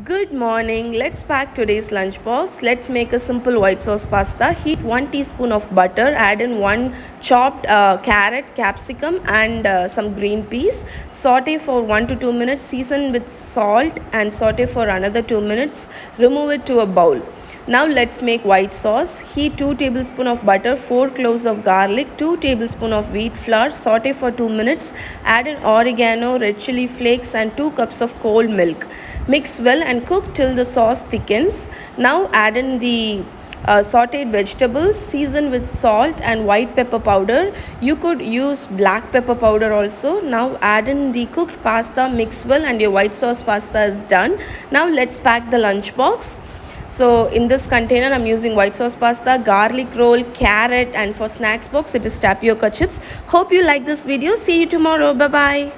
Good morning. Let's pack today's lunchbox. Let's make a simple white sauce pasta. Heat 1 teaspoon of butter. Add in 1 chopped carrot, capsicum and some green peas. Saute for 1 to 2 minutes. Season with salt and saute for another 2 minutes. Remove it to a bowl. Now let's make white sauce. Heat 2 tablespoons of butter, 4 cloves of garlic, 2 tablespoons of wheat flour. Saute for 2 minutes. Add in oregano, red chilli flakes and 2 cups of cold milk. Mix well and cook till the sauce thickens. Now add in the sauteed vegetables. Season with salt and white pepper powder. You could use black pepper powder also. Now add in the cooked pasta, mix well and your white sauce pasta is done. Now let's pack the lunchbox. So in this container I'm using white sauce pasta, garlic roll, carrot, and for snacks box it is tapioca chips. Hope you like this video. See you tomorrow. Bye bye.